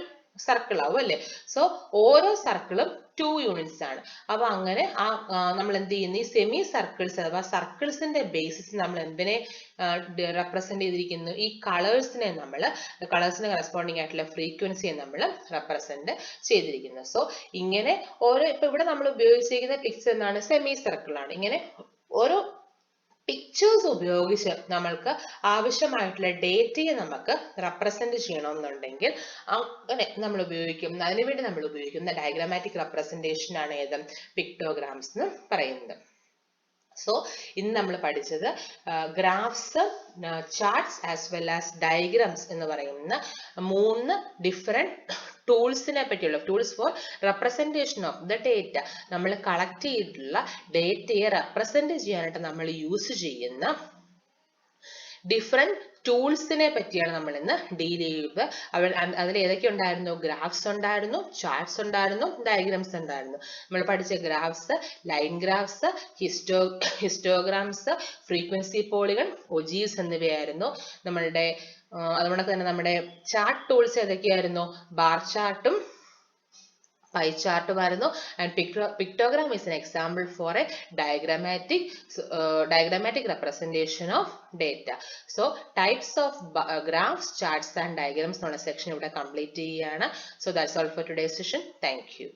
സർക്കിൾ ആവും അല്ലെ? സോ ഓരോ സർക്കിളും 2 യൂണിറ്റ്സ് ആണ്. അപ്പൊ അങ്ങനെ നമ്മൾ എന്ത് ചെയ്യുന്നു? ഈ സെമി സർക്കിൾസ് അഥവാ സർക്കിൾസിന്റെ ബേസിസ് നമ്മൾ എന്തിനെ റെപ്രസെന്റ് ചെയ്തിരിക്കുന്നു? ഈ കളേഴ്സിന് കറസ്പോണ്ടിങ് ആയിട്ടുള്ള ഫ്രീക്വൻസിയെ നമ്മൾ റെപ്രസെന്റ് ചെയ്തിരിക്കുന്നു. സോ ഇങ്ങനെ ഇപ്പൊ ഇവിടെ നമ്മൾ ഉപയോഗിച്ചിരിക്കുന്ന പിക്ചർ എന്താണ്? സെമി സർക്കിൾ ആണ്. ഇങ്ങനെ ഓരോ പിക്ചേഴ്സ് ഉപയോഗിച്ച് നമ്മൾക്ക് ആവശ്യമായിട്ടുള്ള ഡേറ്റയെ നമുക്ക് റെപ്രസെന്റ് ചെയ്യണമെന്നുണ്ടെങ്കിൽ അതിനുവേണ്ടി നമ്മൾ ഉപയോഗിക്കുന്ന ഡയഗ്രാമാറ്റിക് റെപ്രസെന്റേഷൻ ആണ് ഏത്? പിക്ടോഗ്രാംസ് എന്ന് പറയുന്നത്. സോ ഇന്ന് നമ്മൾ പഠിച്ചത് graphs, charts as well as diagrams എന്ന് പറയുന്ന 3 ഡിഫറെന്റ് ടൂൾസിനെ പറ്റിയുള്ള tools for representation of the data. നമ്മൾ കളക്ട് ചെയ്തിട്ടുള്ള ഡേറ്റയെ റെപ്രസെന്റ് ചെയ്യാനായിട്ട് നമ്മൾ യൂസ് ചെയ്യുന്ന ഡിഫറെന്റ് ടൂൾസിനെ പറ്റിയാണ് നമ്മൾ ഇന്ന് ഡീൽ ചെയ്യുന്നത്. അതിൽ ഏതൊക്കെ ഉണ്ടായിരുന്നു? ഗ്രാഫ്സ് ഉണ്ടായിരുന്നു, ചാർട്ട്സ് ഉണ്ടായിരുന്നു, ഡയഗ്രാംസ് ഉണ്ടായിരുന്നു. നമ്മൾ പഠിച്ച graphs, line graphs, histograms, frequency polygon, ogives എന്നിവയായിരുന്നു. അതുകൊണ്ട് തന്നെ നമ്മുടെ ചാർട്ട് ടൂൾസ് ഏതൊക്കെയായിരുന്നു? ബാർ ചാർട്ടും pie chart varunu, and pictogram is an example for a diagrammatic representation of data. So types of graphs, charts and diagrams on a section complete. So that's all for today's session. Thank you.